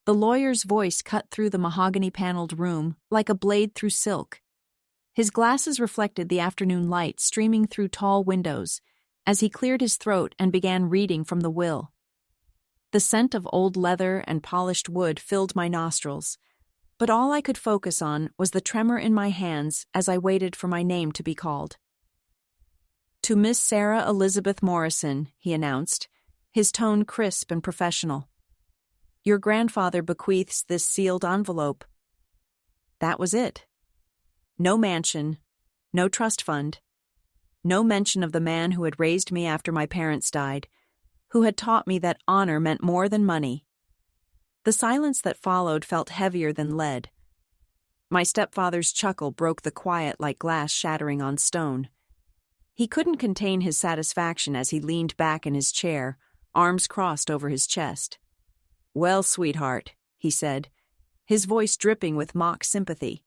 The lawyer's voice cut through the mahogany-paneled room like a blade through silk. His glasses reflected the afternoon light streaming through tall windows as he cleared his throat and began reading from the will. The scent of old leather and polished wood filled my nostrils, but all I could focus on was the tremor in my hands as I waited for my name to be called. "To Miss Sarah Elizabeth Morrison," he announced, his tone crisp and professional. "Your grandfather bequeaths this sealed envelope." That was it. No mansion, no trust fund, no mention of the man who had raised me after my parents died, who had taught me that honor meant more than money. The silence that followed felt heavier than lead. My stepfather's chuckle broke the quiet like glass shattering on stone. He couldn't contain his satisfaction as he leaned back in his chair, arms crossed over his chest. "Well, sweetheart," he said, his voice dripping with mock sympathy.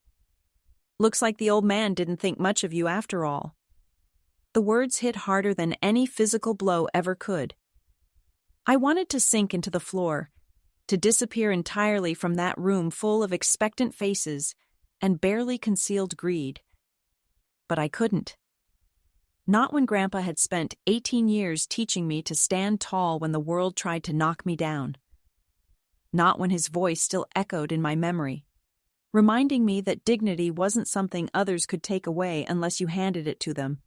"Looks like the old man didn't think much of you after all." The words hit harder than any physical blow ever could. I wanted to sink into the floor, to disappear entirely from that room full of expectant faces and barely concealed greed. But I couldn't. Not when Grandpa had spent 18 years teaching me to stand tall when the world tried to knock me down. Not when his voice still echoed in my memory, reminding me that dignity wasn't something others could take away unless you handed it to them.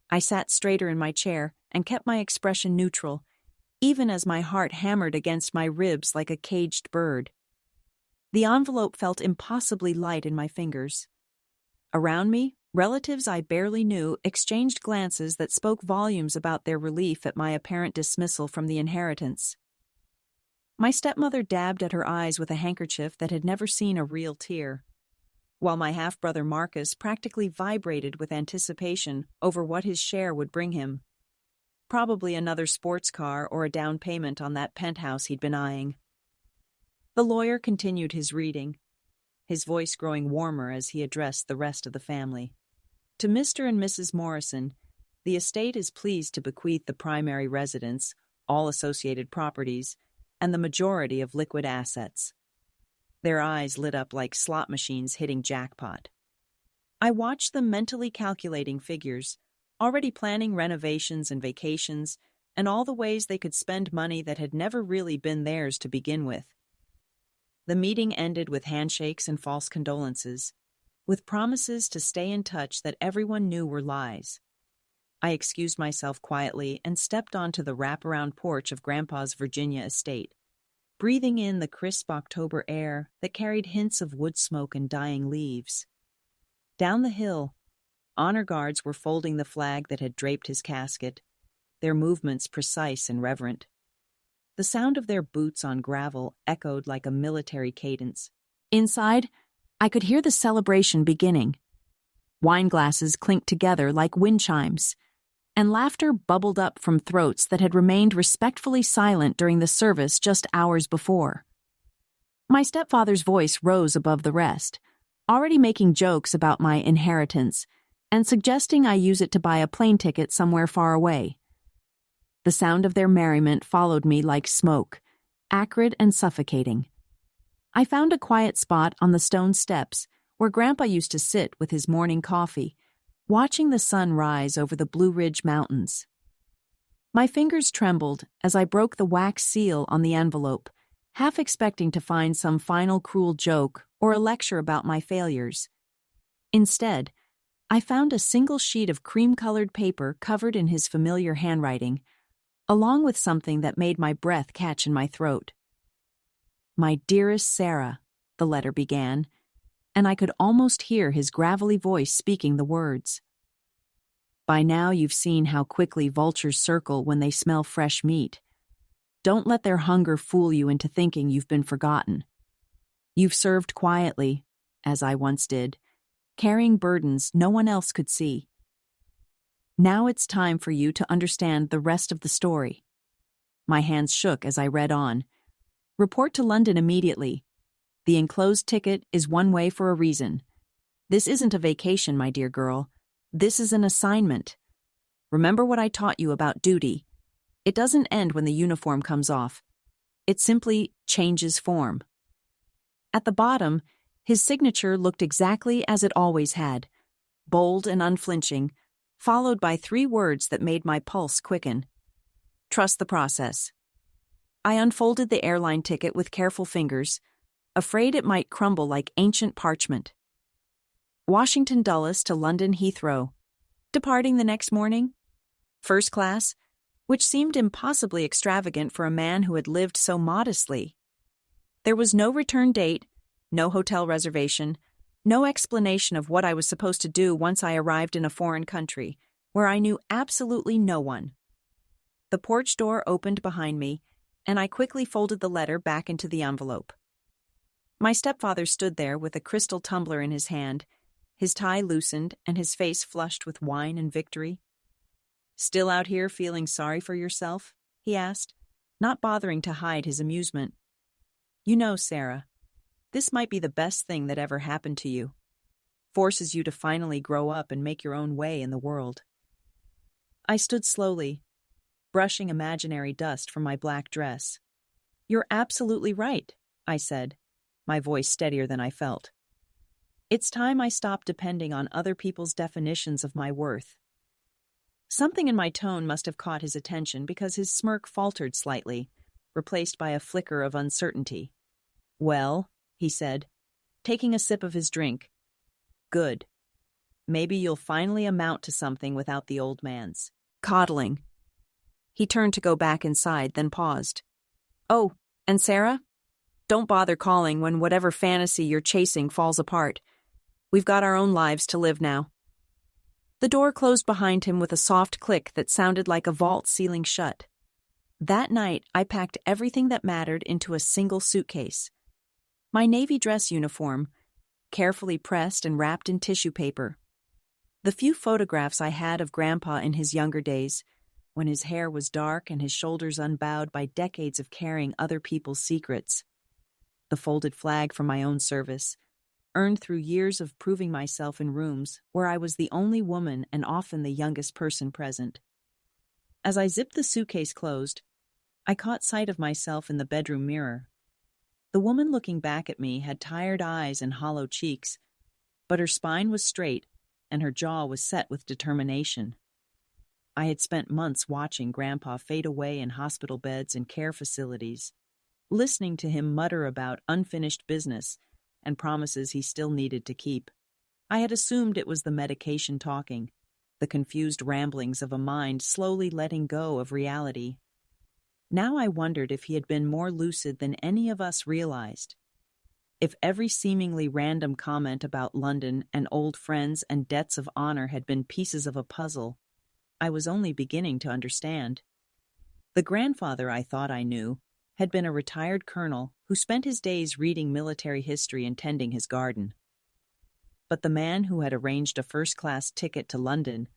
I sat straighter in my chair and kept my expression neutral, even as my heart hammered against my ribs like a caged bird. The envelope felt impossibly light in my fingers. Around me, relatives I barely knew exchanged glances that spoke volumes about their relief at my apparent dismissal from the inheritance. My stepmother dabbed at her eyes with a handkerchief that had never seen a real tear, while my half-brother Marcus practically vibrated with anticipation over what his share would bring him. Probably another sports car or a down payment on that penthouse he'd been eyeing. The lawyer continued his reading, his voice growing warmer as he addressed the rest of the family. "To Mr. and Mrs. Morrison, the estate is pleased to bequeath the primary residence, all associated properties, and the majority of liquid assets." Their eyes lit up like slot machines hitting jackpot. I watched them mentally calculating figures, already planning renovations and vacations, and all the ways they could spend money that had never really been theirs to begin with. The meeting ended with handshakes and false condolences, with promises to stay in touch that everyone knew were lies. I excused myself quietly and stepped onto the wraparound porch of Grandpa's Virginia estate, breathing in the crisp October air that carried hints of wood smoke and dying leaves. Down the hill, honor guards were folding the flag that had draped his casket, their movements precise and reverent. The sound of their boots on gravel echoed like a military cadence. Inside, I could hear the celebration beginning. Wine glasses clinked together like wind chimes, and laughter bubbled up from throats that had remained respectfully silent during the service just hours before. My stepfather's voice rose above the rest, already making jokes about my inheritance and suggesting I use it to buy a plane ticket somewhere far away. The sound of their merriment followed me like smoke, acrid and suffocating. I found a quiet spot on the stone steps where Grandpa used to sit with his morning coffee, watching the sun rise over the Blue Ridge Mountains. My fingers trembled as I broke the wax seal on the envelope, half expecting to find some final cruel joke or a lecture about my failures. Instead, I found a single sheet of cream-colored paper covered in his familiar handwriting, along with something that made my breath catch in my throat. "My dearest Sarah," the letter began, and I could almost hear his gravelly voice speaking the words. "By now you've seen how quickly vultures circle when they smell fresh meat. Don't let their hunger fool you into thinking you've been forgotten. You've served quietly, as I once did, carrying burdens no one else could see. Now it's time for you to understand the rest of the story." My hands shook as I read on. "Report to London immediately. The enclosed ticket is one way for a reason. This isn't a vacation, my dear girl. This is an assignment. Remember what I taught you about duty. It doesn't end when the uniform comes off. It simply changes form. At the bottom, his signature looked exactly as it always had, bold and unflinching, followed by 3 words that made my pulse quicken. Trust the process. I unfolded the airline ticket with careful fingers, afraid it might crumble like ancient parchment. Washington Dulles to London Heathrow. Departing the next morning? First class, which seemed impossibly extravagant for a man who had lived so modestly. There was no return date, no hotel reservation, no explanation of what I was supposed to do once I arrived in a foreign country, where I knew absolutely no one. The porch door opened behind me, and I quickly folded the letter back into the envelope. My stepfather stood there with a crystal tumbler in his hand, his tie loosened and his face flushed with wine and victory. "Still out here feeling sorry for yourself?" he asked, not bothering to hide his amusement. "You know, Sarah, this might be the best thing that ever happened to you. Forces you to finally grow up and make your own way in the world." I stood slowly, brushing imaginary dust from my black dress. "You're absolutely right," I said, my voice steadier than I felt. "It's time I stopped depending on other people's definitions of my worth." Something in my tone must have caught his attention because his smirk faltered slightly, replaced by a flicker of uncertainty. "Well," he said, taking a sip of his drink. "Good. Maybe you'll finally amount to something without the old man's coddling." He turned to go back inside, then paused. "Oh, and Sarah? Don't bother calling when whatever fantasy you're chasing falls apart. We've got our own lives to live now." The door closed behind him with a soft click that sounded like a vault sealing shut. That night, I packed everything that mattered into a single suitcase. My navy dress uniform, carefully pressed and wrapped in tissue paper. The few photographs I had of Grandpa in his younger days, when his hair was dark and his shoulders unbowed by decades of carrying other people's secrets. The folded flag from my own service, earned through years of proving myself in rooms where I was the only woman and often the youngest person present. As I zipped the suitcase closed, I caught sight of myself in the bedroom mirror. The woman looking back at me had tired eyes and hollow cheeks, but her spine was straight and her jaw was set with determination. I had spent months watching Grandpa fade away in hospital beds and care facilities, listening to him mutter about unfinished business and promises he still needed to keep. I had assumed it was the medication talking, the confused ramblings of a mind slowly letting go of reality. Now I wondered if he had been more lucid than any of us realized. If every seemingly random comment about London and old friends and debts of honor had been pieces of a puzzle, I was only beginning to understand. The grandfather I thought I knew had been a retired colonel who spent his days reading military history and tending his garden. But the man who had arranged a first-class ticket to London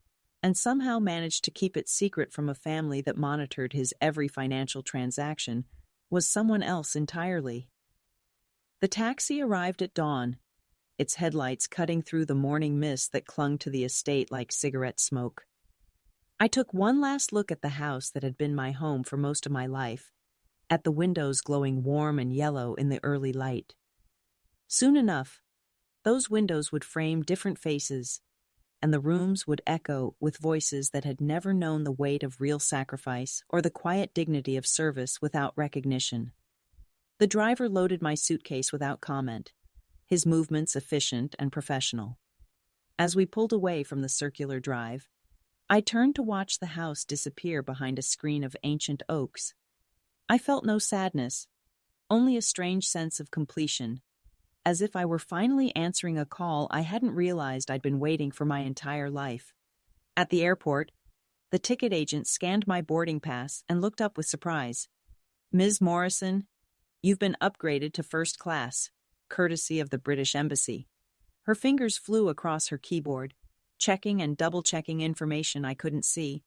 and somehow managed to keep it secret from a family that monitored his every financial transaction was someone else entirely. The taxi arrived at dawn, its headlights cutting through the morning mist that clung to the estate like cigarette smoke. I took one last look at the house that had been my home for most of my life, at the windows glowing warm and yellow in the early light. Soon enough, those windows would frame different faces, and the rooms would echo with voices that had never known the weight of real sacrifice or the quiet dignity of service without recognition. The driver loaded my suitcase without comment, his movements efficient and professional. As we pulled away from the circular drive, I turned to watch the house disappear behind a screen of ancient oaks. I felt no sadness, only a strange sense of completion, as if I were finally answering a call I hadn't realized I'd been waiting for my entire life. At the airport, the ticket agent scanned my boarding pass and looked up with surprise. "Ms. Morrison, you've been upgraded to first class, courtesy of the British Embassy." Her fingers flew across her keyboard, checking and double-checking information I couldn't see.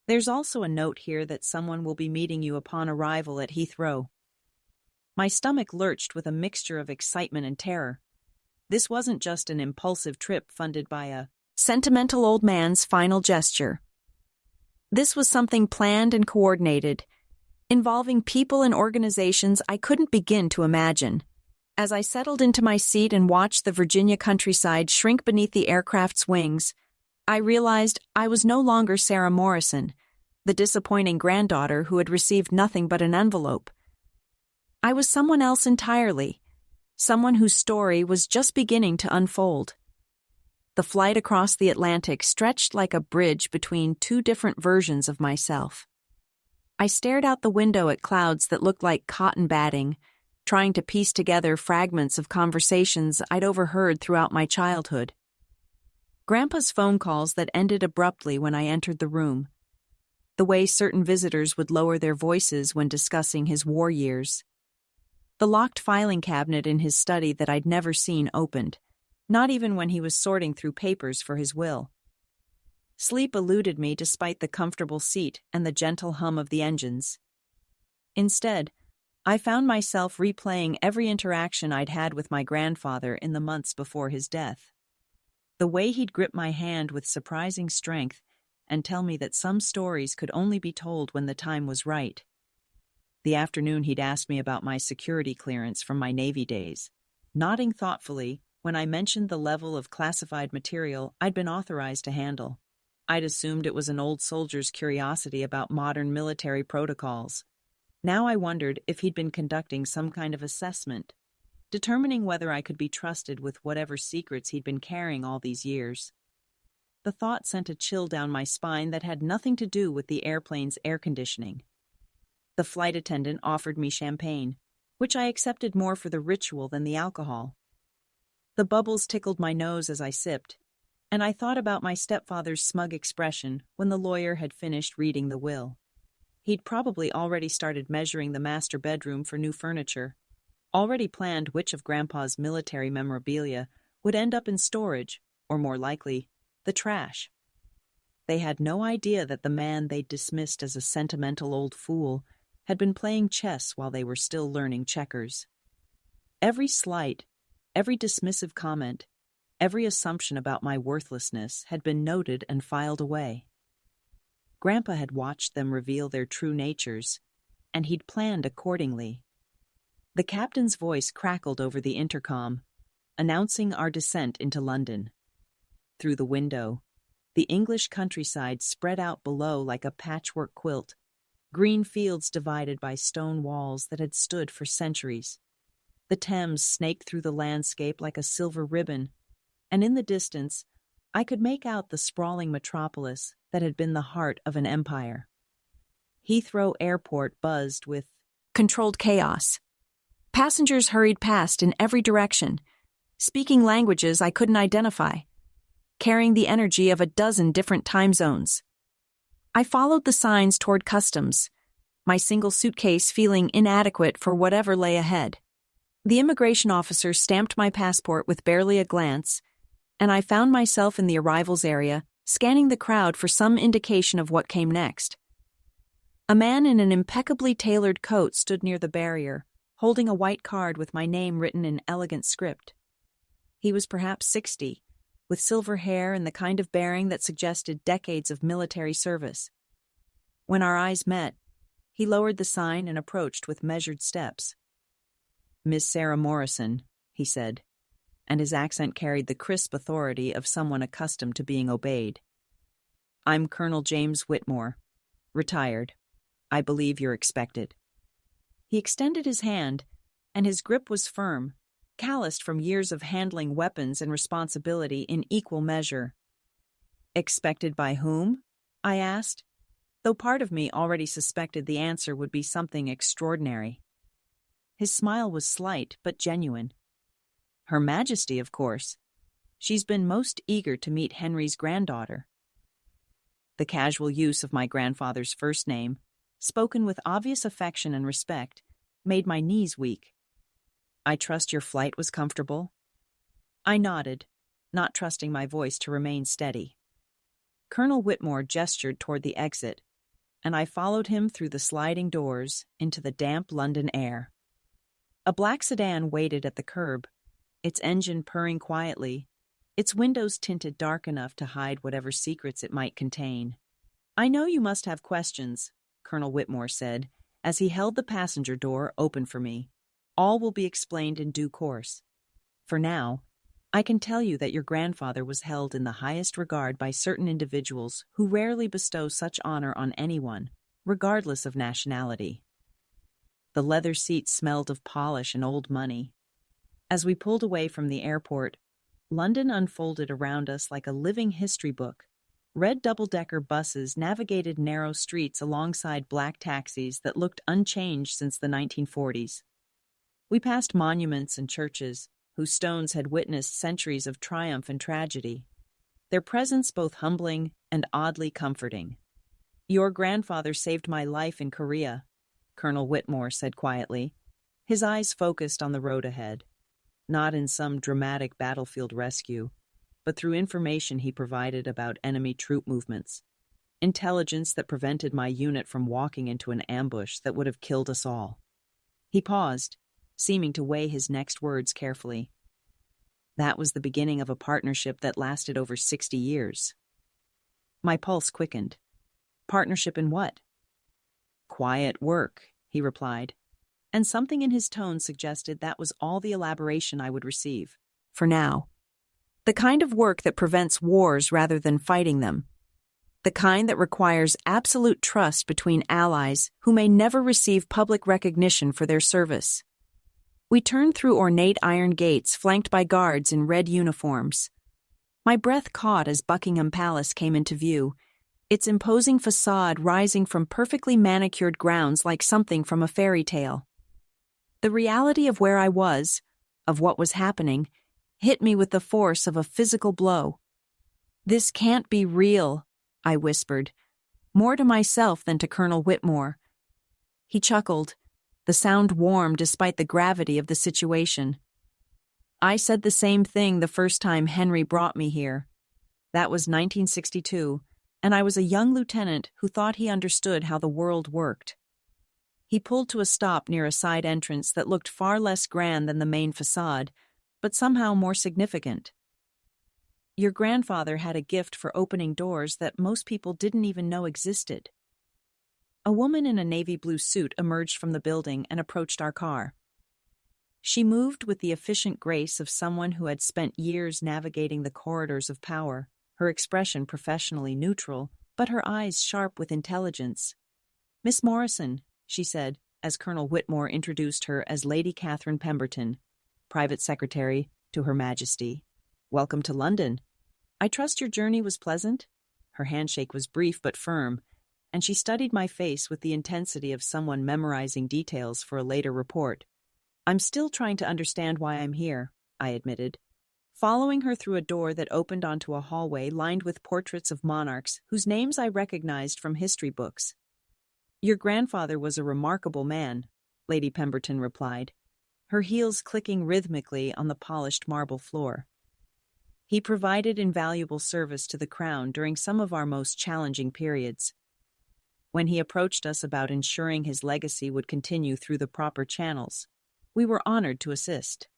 "There's also a note here that someone will be meeting you upon arrival at Heathrow." My stomach lurched with a mixture of excitement and terror. This wasn't just an impulsive trip funded by a sentimental old man's final gesture. This was something planned and coordinated, involving people and organizations I couldn't begin to imagine. As I settled into my seat and watched the Virginia countryside shrink beneath the aircraft's wings, I realized I was no longer Sarah Morrison, the disappointing granddaughter who had received nothing but an envelope. I was someone else entirely, someone whose story was just beginning to unfold. The flight across the Atlantic stretched like a bridge between two different versions of myself. I stared out the window at clouds that looked like cotton batting, trying to piece together fragments of conversations I'd overheard throughout my childhood. Grandpa's phone calls that ended abruptly when I entered the room. The way certain visitors would lower their voices when discussing his war years. The locked filing cabinet in his study that I'd never seen opened, not even when he was sorting through papers for his will. Sleep eluded me despite the comfortable seat and the gentle hum of the engines. Instead, I found myself replaying every interaction I'd had with my grandfather in the months before his death. The way he'd grip my hand with surprising strength and tell me that some stories could only be told when the time was right. The afternoon he'd asked me about my security clearance from my Navy days, nodding thoughtfully when I mentioned the level of classified material I'd been authorized to handle. I'd assumed it was an old soldier's curiosity about modern military protocols. Now I wondered if he'd been conducting some kind of assessment, determining whether I could be trusted with whatever secrets he'd been carrying all these years. The thought sent a chill down my spine that had nothing to do with the airplane's air conditioning. The flight attendant offered me champagne, which I accepted more for the ritual than the alcohol. The bubbles tickled my nose as I sipped, and I thought about my stepfather's smug expression when the lawyer had finished reading the will. He'd probably already started measuring the master bedroom for new furniture, already planned which of Grandpa's military memorabilia would end up in storage, or more likely, the trash. They had no idea that the man they'd dismissed as a sentimental old fool had been playing chess while they were still learning checkers. Every slight, every dismissive comment, every assumption about my worthlessness had been noted and filed away. Grandpa had watched them reveal their true natures, and he'd planned accordingly. The captain's voice crackled over the intercom, announcing our descent into London. Through the window, the English countryside spread out below like a patchwork quilt, green fields divided by stone walls that had stood for centuries. The Thames snaked through the landscape like a silver ribbon, and in the distance, I could make out the sprawling metropolis that had been the heart of an empire. Heathrow Airport buzzed with controlled chaos. Passengers hurried past in every direction, speaking languages I couldn't identify, carrying the energy of a dozen different time zones. I followed the signs toward customs, my single suitcase feeling inadequate for whatever lay ahead. The immigration officer stamped my passport with barely a glance, and I found myself in the arrivals area, scanning the crowd for some indication of what came next. A man in an impeccably tailored coat stood near the barrier, holding a white card with my name written in elegant script. He was perhaps 60, with silver hair and the kind of bearing that suggested decades of military service. When our eyes met, he lowered the sign and approached with measured steps. "Miss Sarah Morrison," he said, and his accent carried the crisp authority of someone accustomed to being obeyed. "I'm Colonel James Whitmore, retired. I believe you're expected." He extended his hand, and his grip was firm, calloused from years of handling weapons and responsibility in equal measure. "Expected by whom?" I asked, though part of me already suspected the answer would be something extraordinary. His smile was slight but genuine. "Her Majesty, of course. She's been most eager to meet Henry's granddaughter." The casual use of my grandfather's first name, spoken with obvious affection and respect, made my knees weak. "I trust your flight was comfortable?" I nodded, not trusting my voice to remain steady. Colonel Whitmore gestured toward the exit, and I followed him through the sliding doors into the damp London air. A black sedan waited at the curb, its engine purring quietly, its windows tinted dark enough to hide whatever secrets it might contain. "I know you must have questions," Colonel Whitmore said, as he held the passenger door open for me. "All will be explained in due course. For now, I can tell you that your grandfather was held in the highest regard by certain individuals who rarely bestow such honor on anyone, regardless of nationality." The leather seats smelled of polish and old money. As we pulled away from the airport, London unfolded around us like a living history book. Red double-decker buses navigated narrow streets alongside black taxis that looked unchanged since the 1940s. We passed monuments and churches whose stones had witnessed centuries of triumph and tragedy, their presence both humbling and oddly comforting. "Your grandfather saved my life in Korea," Colonel Whitmore said quietly, his eyes focused on the road ahead, not in some dramatic battlefield rescue, but through information he provided about enemy troop movements, intelligence that prevented my unit from walking into an ambush that would have killed us all. He paused, seeming to weigh his next words carefully. That was the beginning of a partnership that lasted over 60 years. My pulse quickened. Partnership in what? "Quiet work," he replied, and something in his tone suggested that was all the elaboration I would receive. For now. The kind of work that prevents wars rather than fighting them. The kind that requires absolute trust between allies who may never receive public recognition for their service. We turned through ornate iron gates flanked by guards in red uniforms. My breath caught as Buckingham Palace came into view, its imposing facade rising from perfectly manicured grounds like something from a fairy tale. The reality of where I was, of what was happening, hit me with the force of a physical blow. "This can't be real," I whispered, more to myself than to Colonel Whitmore. He chuckled, the sound warm despite the gravity of the situation. "I said the same thing the first time Henry brought me here. That was 1962, and I was a young lieutenant who thought he understood how the world worked." He pulled to a stop near a side entrance that looked far less grand than the main facade, but somehow more significant. "Your grandfather had a gift for opening doors that most people didn't even know existed." A woman in a navy blue suit emerged from the building and approached our car. She moved with the efficient grace of someone who had spent years navigating the corridors of power, her expression professionally neutral, but her eyes sharp with intelligence. "Miss Morrison," she said, as Colonel Whitmore introduced her as Lady Catherine Pemberton, Private Secretary to Her Majesty. "Welcome to London. I trust your journey was pleasant?" Her handshake was brief but firm, and she studied my face with the intensity of someone memorizing details for a later report. "I'm still trying to understand why I'm here," I admitted, following her through a door that opened onto a hallway lined with portraits of monarchs whose names I recognized from history books. "Your grandfather was a remarkable man," Lady Pemberton replied, her heels clicking rhythmically on the polished marble floor. "He provided invaluable service to the Crown during some of our most challenging periods. When he approached us about ensuring his legacy would continue through the proper channels, we were honored to assist."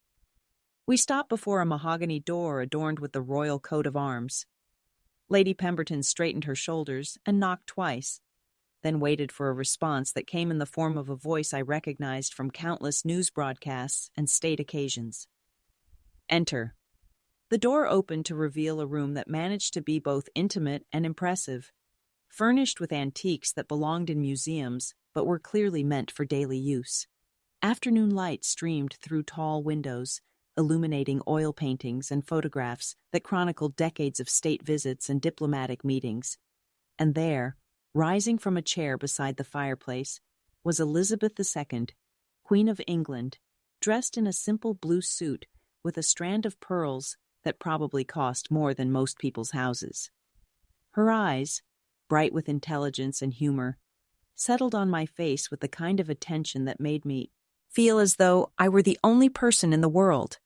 We stopped before a mahogany door adorned with the royal coat of arms. Lady Pemberton straightened her shoulders and knocked twice, then waited for a response that came in the form of a voice I recognized from countless news broadcasts and state occasions. "Enter." The door opened to reveal a room that managed to be both intimate and impressive, furnished with antiques that belonged in museums but were clearly meant for daily use. Afternoon light streamed through tall windows, illuminating oil paintings and photographs that chronicled decades of state visits and diplomatic meetings. And there, rising from a chair beside the fireplace, was Elizabeth II, Queen of England, dressed in a simple blue suit with a strand of pearls that probably cost more than most people's houses. Her eyes, bright with intelligence and humor, settled on my face with the kind of attention that made me feel as though I were the only person in the world.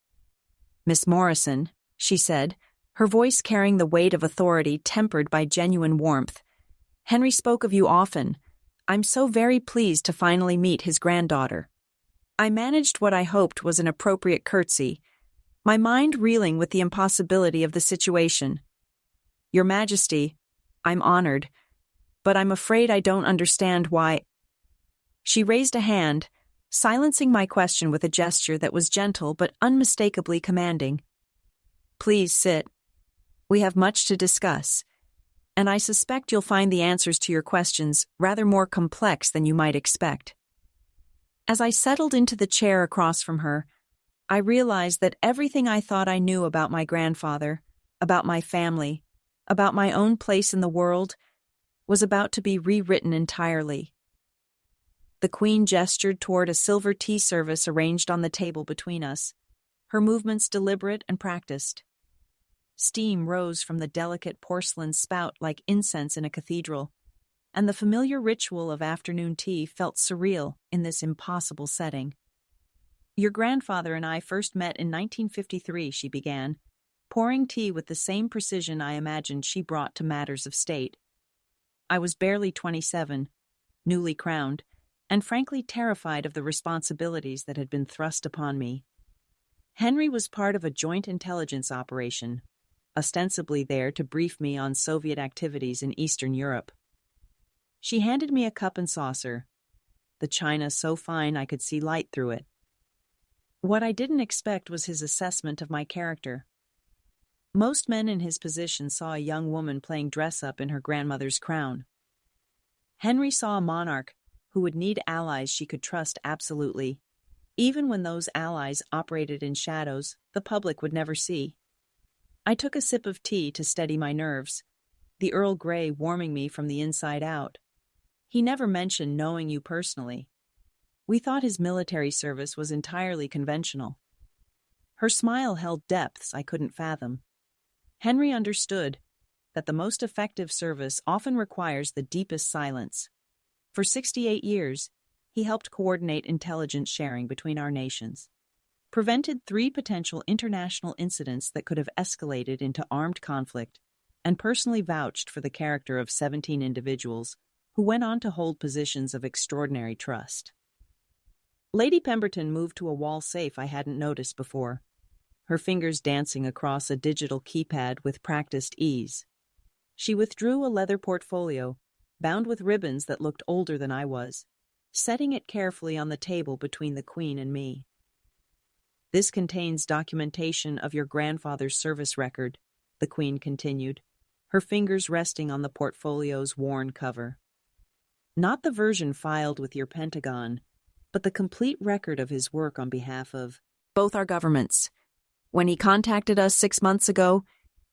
"Miss Morrison," she said, her voice carrying the weight of authority tempered by genuine warmth. "Henry spoke of you often. I'm so very pleased to finally meet his granddaughter." I managed what I hoped was an appropriate curtsy, my mind reeling with the impossibility of the situation. "Your Majesty, I'm honored, but I'm afraid I don't understand why—" She raised a hand, silencing my question with a gesture that was gentle but unmistakably commanding. Please sit. We have much to discuss, and I suspect you'll find the answers to your questions rather more complex than you might expect. As I settled into the chair across from her, I realized that everything I thought I knew about my grandfather, about my family, about my own place in the world, was about to be rewritten entirely. The Queen gestured toward a silver tea service arranged on the table between us, her movements deliberate and practiced. Steam rose from the delicate porcelain spout like incense in a cathedral, and the familiar ritual of afternoon tea felt surreal in this impossible setting. Your grandfather and I first met in 1953, she began, pouring tea with the same precision I imagined she brought to matters of state. I was barely 27, newly crowned, and frankly terrified of the responsibilities that had been thrust upon me. Henry was part of a joint intelligence operation, ostensibly there to brief me on Soviet activities in Eastern Europe. She handed me a cup and saucer, the china so fine I could see light through it. What I didn't expect was his assessment of my character. Most men in his position saw a young woman playing dress-up in her grandmother's crown. Henry saw a monarch who would need allies she could trust absolutely, even when those allies operated in shadows the public would never see. I took a sip of tea to steady my nerves, the Earl Grey warming me from the inside out. He never mentioned knowing you personally. We thought his military service was entirely conventional. Her smile held depths I couldn't fathom. Henry understood that the most effective service often requires the deepest silence. For 68 years, he helped coordinate intelligence sharing between our nations, prevented 3 potential international incidents that could have escalated into armed conflict, and personally vouched for the character of 17 individuals who went on to hold positions of extraordinary trust. Lady Pemberton moved to a wall safe I hadn't noticed before, her fingers dancing across a digital keypad with practiced ease. She withdrew a leather portfolio, bound with ribbons that looked older than I was, setting it carefully on the table between the Queen and me. This contains documentation of your grandfather's service record, the Queen continued, her fingers resting on the portfolio's worn cover. Not the version filed with your Pentagon, but the complete record of his work on behalf of both our governments. When he contacted us 6 months ago,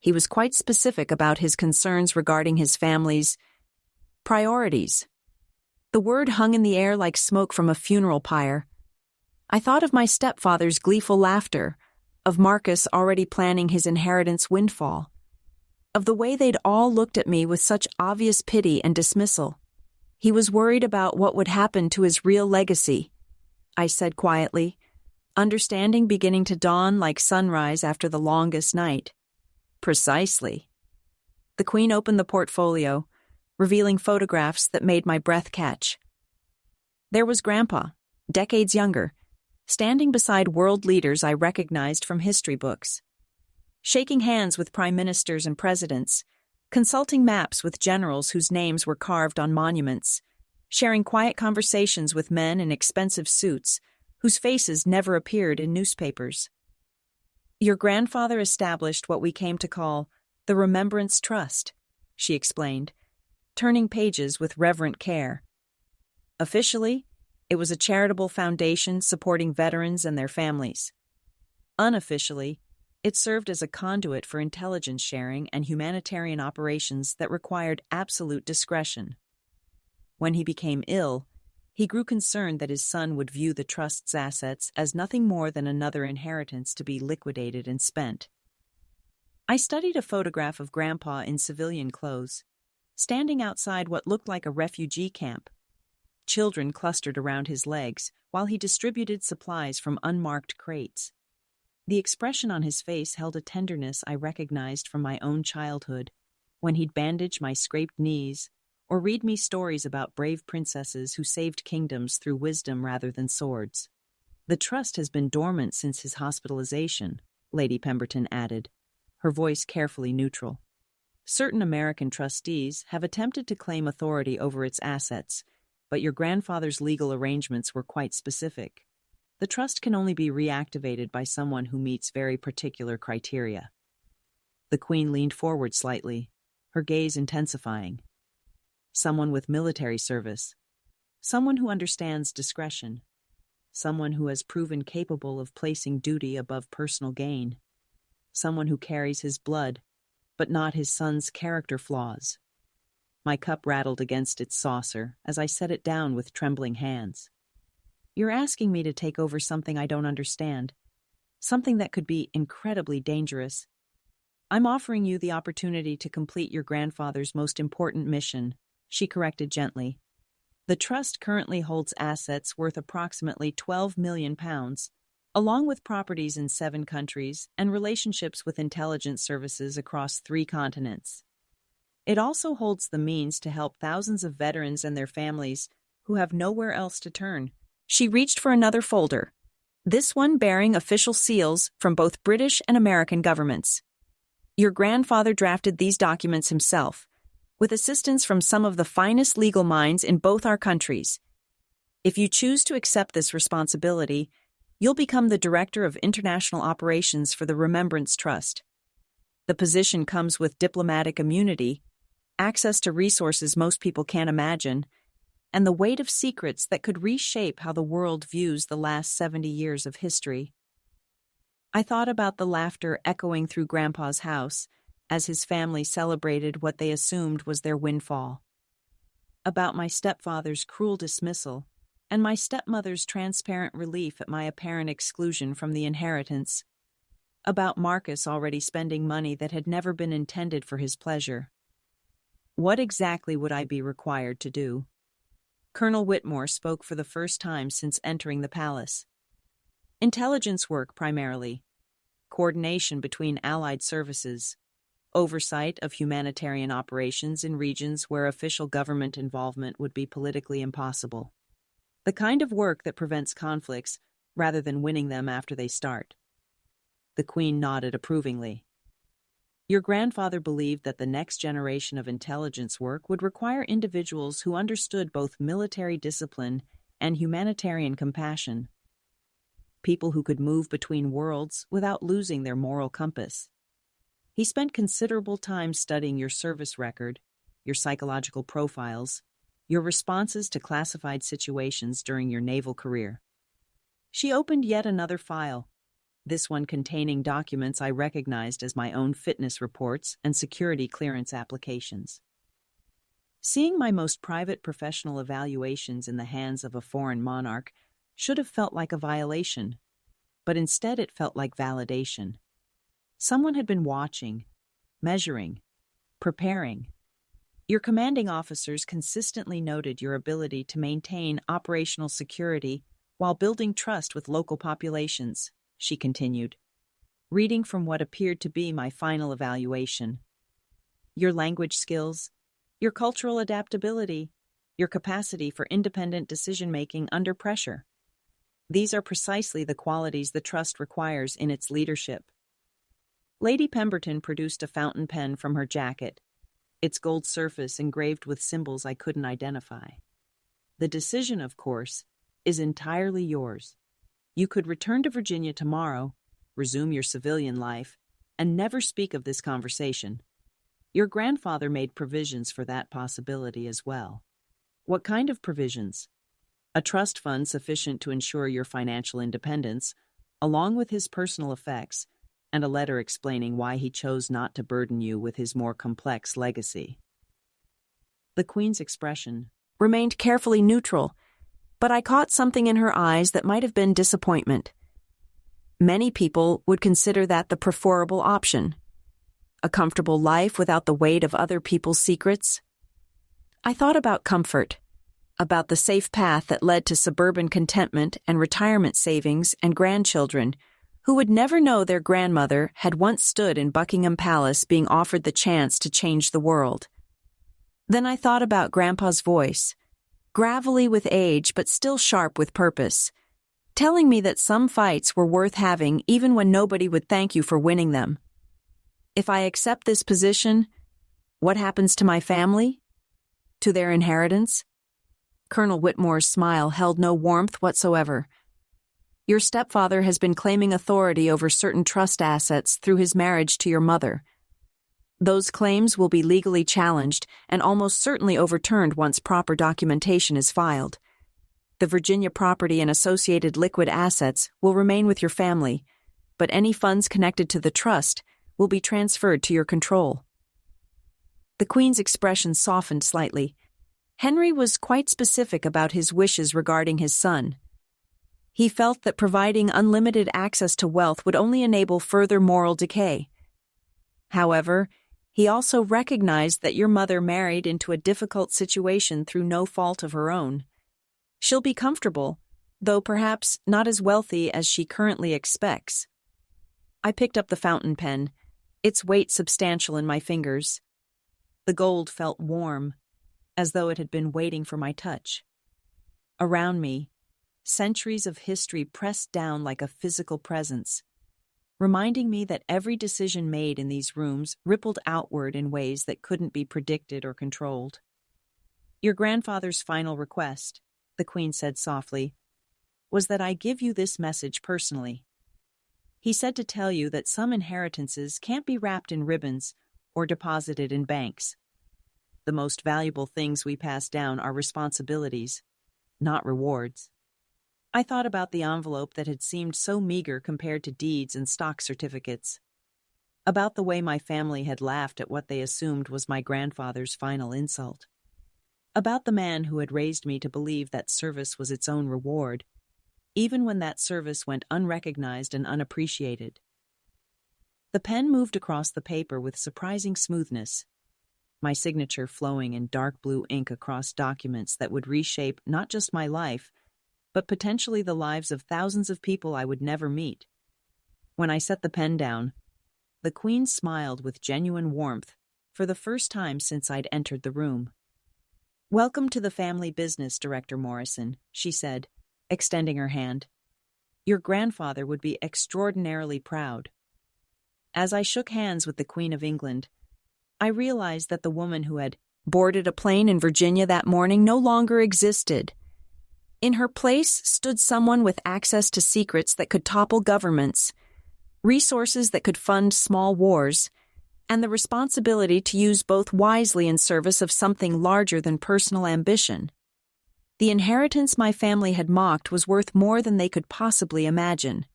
he was quite specific about his concerns regarding his family's priorities. The word hung in the air like smoke from a funeral pyre. I thought of my stepfather's gleeful laughter, of Marcus already planning his inheritance windfall, of the way they'd all looked at me with such obvious pity and dismissal. He was worried about what would happen to his real legacy, I said quietly, understanding beginning to dawn like sunrise after the longest night. Precisely. The Queen opened the portfolio, revealing photographs that made my breath catch. There was Grandpa, decades younger, standing beside world leaders I recognized from history books, shaking hands with prime ministers and presidents, consulting maps with generals whose names were carved on monuments, sharing quiet conversations with men in expensive suits whose faces never appeared in newspapers. Your grandfather established what we came to call the Remembrance Trust, she explained, turning pages with reverent care. Officially, it was a charitable foundation supporting veterans and their families. Unofficially, it served as a conduit for intelligence sharing and humanitarian operations that required absolute discretion. When he became ill, he grew concerned that his son would view the trust's assets as nothing more than another inheritance to be liquidated and spent. I studied a photograph of Grandpa in civilian clothes, standing outside what looked like a refugee camp. Children clustered around his legs while he distributed supplies from unmarked crates. The expression on his face held a tenderness I recognized from my own childhood, when he'd bandage my scraped knees or read me stories about brave princesses who saved kingdoms through wisdom rather than swords. The trust has been dormant since his hospitalization, Lady Pemberton added, her voice carefully neutral. Certain American trustees have attempted to claim authority over its assets, but your grandfather's legal arrangements were quite specific. The trust can only be reactivated by someone who meets very particular criteria. The Queen leaned forward slightly, her gaze intensifying. Someone with military service. Someone who understands discretion. Someone who has proven capable of placing duty above personal gain. Someone who carries his blood, but not his son's character flaws. My cup rattled against its saucer as I set it down with trembling hands. You're asking me to take over something I don't understand. Something that could be incredibly dangerous. I'm offering you the opportunity to complete your grandfather's most important mission, she corrected gently. The trust currently holds assets worth approximately £12 million, along with properties in 7 countries and relationships with intelligence services across 3 continents. It also holds the means to help thousands of veterans and their families who have nowhere else to turn. She reached for another folder, this one bearing official seals from both British and American governments. Your grandfather drafted these documents himself, with assistance from some of the finest legal minds in both our countries. If you choose to accept this responsibility, you'll become the Director of International Operations for the Remembrance Trust. The position comes with diplomatic immunity, access to resources most people can't imagine, and the weight of secrets that could reshape how the world views the last 70 years of history. I thought about the laughter echoing through Grandpa's house as his family celebrated what they assumed was their windfall. About my stepfather's cruel dismissal and my stepmother's transparent relief at my apparent exclusion from the inheritance. About Marcus already spending money that had never been intended for his pleasure. What exactly would I be required to do? Colonel Whitmore spoke for the first time since entering the palace. Intelligence work primarily, coordination between allied services, oversight of humanitarian operations in regions where official government involvement would be politically impossible. The kind of work that prevents conflicts rather than winning them after they start. The Queen nodded approvingly. Your grandfather believed that the next generation of intelligence work would require individuals who understood both military discipline and humanitarian compassion. People who could move between worlds without losing their moral compass. He spent considerable time studying your service record, your psychological profiles, your responses to classified situations during your naval career. She opened yet another file, this one containing documents I recognized as my own fitness reports and security clearance applications. Seeing my most private professional evaluations in the hands of a foreign monarch should have felt like a violation, but instead it felt like validation. Someone had been watching, measuring, preparing. Your commanding officers consistently noted your ability to maintain operational security while building trust with local populations, she continued, reading from what appeared to be my final evaluation. Your language skills, your cultural adaptability, your capacity for independent decision-making under pressure. These are precisely the qualities the trust requires in its leadership. Lady Pemberton produced a fountain pen from her jacket, its gold surface engraved with symbols I couldn't identify. The decision, of course, is entirely yours. You could return to Virginia tomorrow, resume your civilian life, and never speak of this conversation. Your grandfather made provisions for that possibility as well. What kind of provisions? A trust fund sufficient to ensure your financial independence, along with his personal effects, and a letter explaining why he chose not to burden you with his more complex legacy. The Queen's expression remained carefully neutral, but I caught something in her eyes that might have been disappointment. Many people would consider that the preferable option. A comfortable life without the weight of other people's secrets. I thought about comfort, about the safe path that led to suburban contentment and retirement savings and grandchildren who would never know their grandmother had once stood in Buckingham Palace being offered the chance to change the world. Then I thought about Grandpa's voice, gravelly with age but still sharp with purpose, telling me that some fights were worth having even when nobody would thank you for winning them. If I accept this position, what happens to my family? To their inheritance? Colonel Whitmore's smile held no warmth whatsoever. Your stepfather has been claiming authority over certain trust assets through his marriage to your mother. Those claims will be legally challenged and almost certainly overturned once proper documentation is filed. The Virginia property and associated liquid assets will remain with your family, but any funds connected to the trust will be transferred to your control. The Queen's expression softened slightly. Henry was quite specific about his wishes regarding his son. He felt that providing unlimited access to wealth would only enable further moral decay. However, he also recognized that your mother married into a difficult situation through no fault of her own. She'll be comfortable, though perhaps not as wealthy as she currently expects. I picked up the fountain pen, its weight substantial in my fingers. The gold felt warm, as though it had been waiting for my touch. Around me, centuries of history pressed down like a physical presence, reminding me that every decision made in these rooms rippled outward in ways that couldn't be predicted or controlled. Your grandfather's final request, the Queen said softly, was that I give you this message personally. He said to tell you that some inheritances can't be wrapped in ribbons or deposited in banks. The most valuable things we pass down are responsibilities, not rewards. I thought about the envelope that had seemed so meager compared to deeds and stock certificates, about the way my family had laughed at what they assumed was my grandfather's final insult, about the man who had raised me to believe that service was its own reward, even when that service went unrecognized and unappreciated. The pen moved across the paper with surprising smoothness, my signature flowing in dark blue ink across documents that would reshape not just my life, but potentially the lives of thousands of people I would never meet. When I set the pen down, the Queen smiled with genuine warmth for the first time since I'd entered the room. "Welcome to the family business, Director Morrison," she said, extending her hand. "Your grandfather would be extraordinarily proud." As I shook hands with the Queen of England, I realized that the woman who had boarded a plane in Virginia that morning no longer existed. In her place stood someone with access to secrets that could topple governments, resources that could fund small wars, and the responsibility to use both wisely in service of something larger than personal ambition. The inheritance my family had mocked was worth more than they could possibly imagine.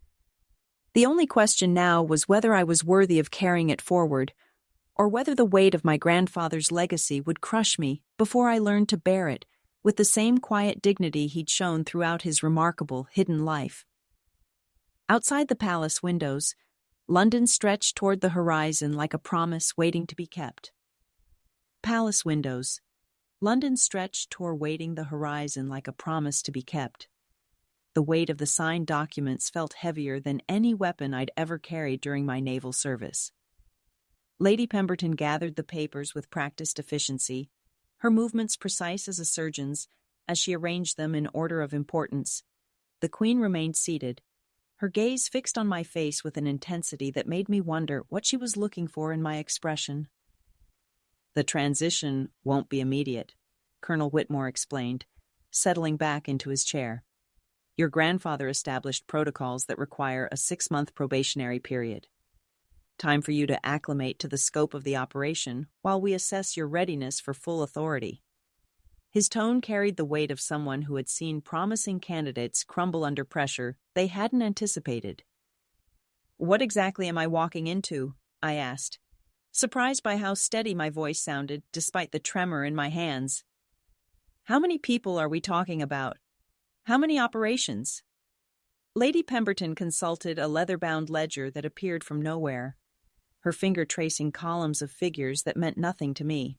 The only question now was whether I was worthy of carrying it forward, or whether the weight of my grandfather's legacy would crush me before I learned to bear it with the same quiet dignity he'd shown throughout his remarkable hidden life. Outside the palace windows, London stretched toward the horizon like a promise waiting to be kept. Palace windows. London stretched toward waiting the horizon like a promise to be kept. The weight of the signed documents felt heavier than any weapon I'd ever carried during my naval service. Lady Pemberton gathered the papers with practiced efficiency, her movements precise as a surgeon's, as she arranged them in order of importance. The Queen remained seated, her gaze fixed on my face with an intensity that made me wonder what she was looking for in my expression. "The transition won't be immediate," Colonel Whitmore explained, settling back into his chair. "Your grandfather established protocols that require a 6-month probationary period. Time for you to acclimate to the scope of the operation while we assess your readiness for full authority." His tone carried the weight of someone who had seen promising candidates crumble under pressure they hadn't anticipated. "What exactly am I walking into?" I asked, surprised by how steady my voice sounded despite the tremor in my hands. "How many people are we talking about? How many operations?" Lady Pemberton consulted a leather-bound ledger that appeared from nowhere, her finger tracing columns of figures that meant nothing to me.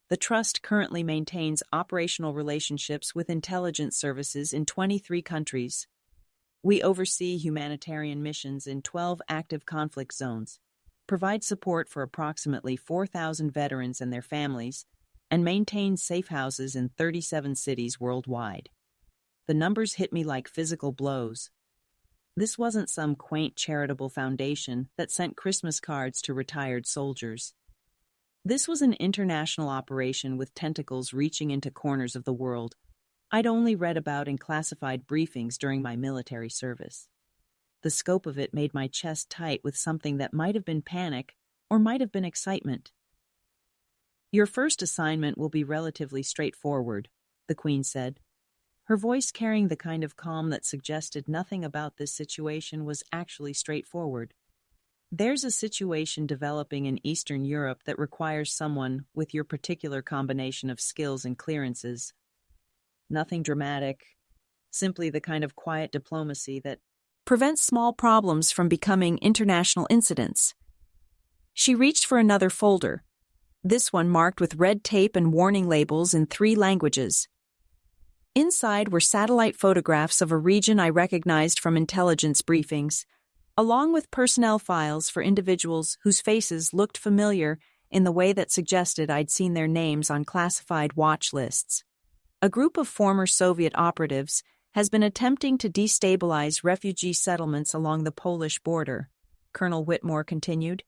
The Trust currently maintains operational relationships with intelligence services in 23 countries. We oversee humanitarian missions in 12 active conflict zones, provide support for approximately 4,000 veterans and their families, and maintain safe houses in 37 cities worldwide. The numbers hit me like physical blows. This wasn't some quaint charitable foundation that sent Christmas cards to retired soldiers. This was an international operation with tentacles reaching into corners of the world, I'd only read about in classified briefings during my military service. The scope of it made my chest tight with something that might have been panic or might have been excitement. "Your first assignment will be relatively straightforward," the Queen said, her voice carrying the kind of calm that suggested nothing about this situation was actually straightforward. "There's a situation developing in Eastern Europe that requires someone with your particular combination of skills and clearances. Nothing dramatic, simply the kind of quiet diplomacy that prevents small problems from becoming international incidents." She reached for another folder, this one marked with red tape and warning labels in 3 languages. Inside were satellite photographs of a region I recognized from intelligence briefings, along with personnel files for individuals whose faces looked familiar in the way that suggested I'd seen their names on classified watch lists. A group of former Soviet operatives has been attempting to destabilize refugee settlements along the Polish border, Colonel Whitmore continued,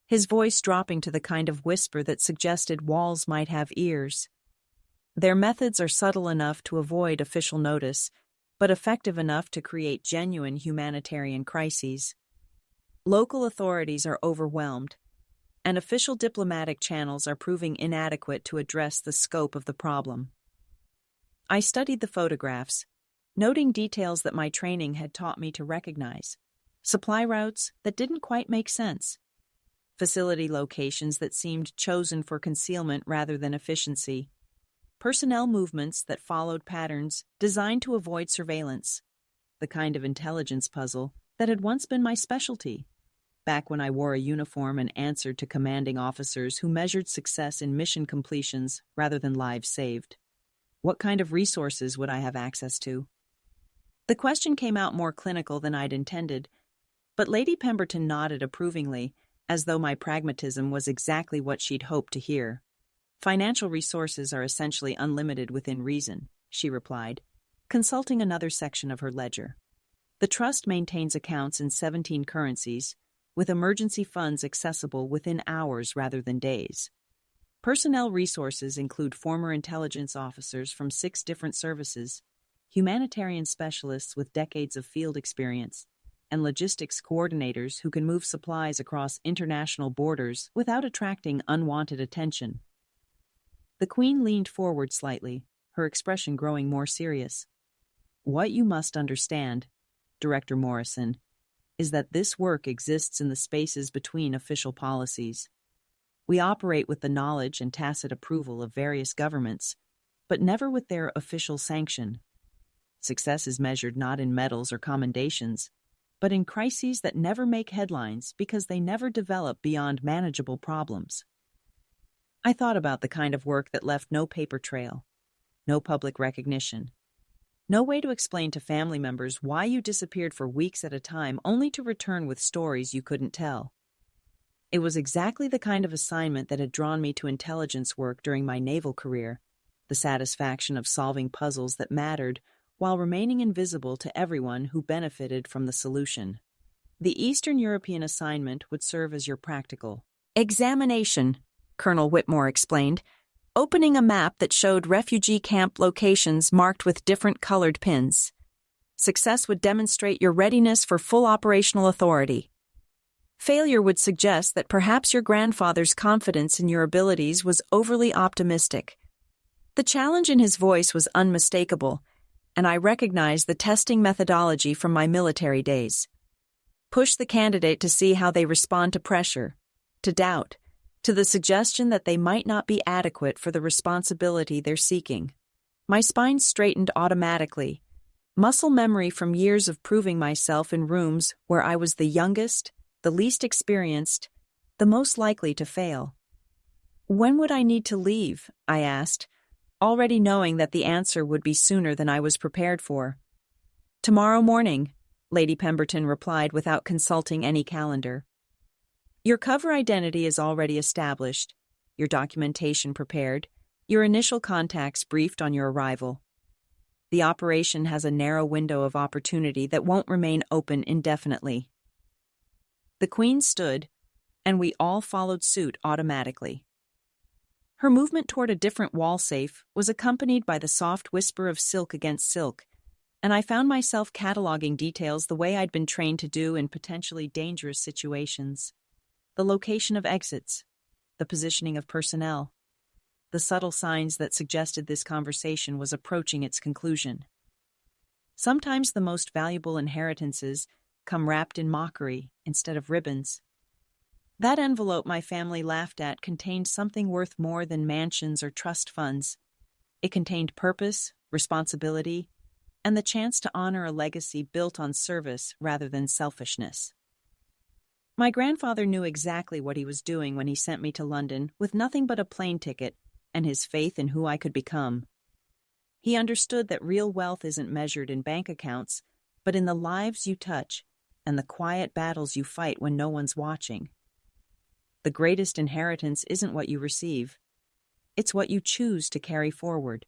his voice dropping to the kind of whisper that suggested walls might have ears. "Their methods are subtle enough to avoid official notice, but effective enough to create genuine humanitarian crises. Local authorities are overwhelmed, and official diplomatic channels are proving inadequate to address the scope of the problem." I studied the photographs, noting details that my training had taught me to recognize. Supply routes that didn't quite make sense. Facility locations that seemed chosen for concealment rather than efficiency. Personnel movements that followed patterns designed to avoid surveillance. The kind of intelligence puzzle that had once been my specialty, back when I wore a uniform and answered to commanding officers who measured success in mission completions rather than lives saved. What kind of resources would I have access to? The question came out more clinical than I'd intended, but Lady Pemberton nodded approvingly, as though my pragmatism was exactly what she'd hoped to hear. "Financial resources are essentially unlimited within reason," she replied, consulting another section of her ledger. "The Trust maintains accounts in 17 currencies, with emergency funds accessible within hours rather than days. Personnel resources include former intelligence officers from 6 different services, humanitarian specialists with decades of field experience, and logistics coordinators who can move supplies across international borders without attracting unwanted attention." The Queen leaned forward slightly, her expression growing more serious. "What you must understand, Director Morrison, is that this work exists in the spaces between official policies. We operate with the knowledge and tacit approval of various governments, but never with their official sanction. Success is measured not in medals or commendations, but in crises that never make headlines because they never develop beyond manageable problems." I thought about the kind of work that left no paper trail, no public recognition, no way to explain to family members why you disappeared for weeks at a time only to return with stories you couldn't tell. It was exactly the kind of assignment that had drawn me to intelligence work during my naval career, the satisfaction of solving puzzles that mattered while remaining invisible to everyone who benefited from the solution. The Eastern European assignment would serve as your practical examination, Colonel Whitmore explained, opening a map that showed refugee camp locations marked with different colored pins. Success would demonstrate your readiness for full operational authority. Failure would suggest that perhaps your grandfather's confidence in your abilities was overly optimistic. The challenge in his voice was unmistakable, and I recognized the testing methodology from my military days. Push the candidate to see how they respond to pressure, to doubt, to the suggestion that they might not be adequate for the responsibility they're seeking. My spine straightened automatically, muscle memory from years of proving myself in rooms where I was the youngest, the least experienced, the most likely to fail. "When would I need to leave?" I asked, already knowing that the answer would be sooner than I was prepared for. "Tomorrow morning," Lady Pemberton replied without consulting any calendar. "Your cover identity is already established, your documentation prepared, your initial contacts briefed on your arrival. The operation has a narrow window of opportunity that won't remain open indefinitely." The Queen stood, and we all followed suit automatically. Her movement toward a different wall safe was accompanied by the soft whisper of silk against silk, and I found myself cataloging details the way I'd been trained to do in potentially dangerous situations. The location of exits, the positioning of personnel, the subtle signs that suggested this conversation was approaching its conclusion. Sometimes the most valuable inheritances come wrapped in mockery instead of ribbons. That envelope my family laughed at contained something worth more than mansions or trust funds. It contained purpose, responsibility, and the chance to honor a legacy built on service rather than selfishness. My grandfather knew exactly what he was doing when he sent me to London with nothing but a plane ticket and his faith in who I could become. He understood that real wealth isn't measured in bank accounts, but in the lives you touch and the quiet battles you fight when no one's watching. The greatest inheritance isn't what you receive. It's what you choose to carry forward.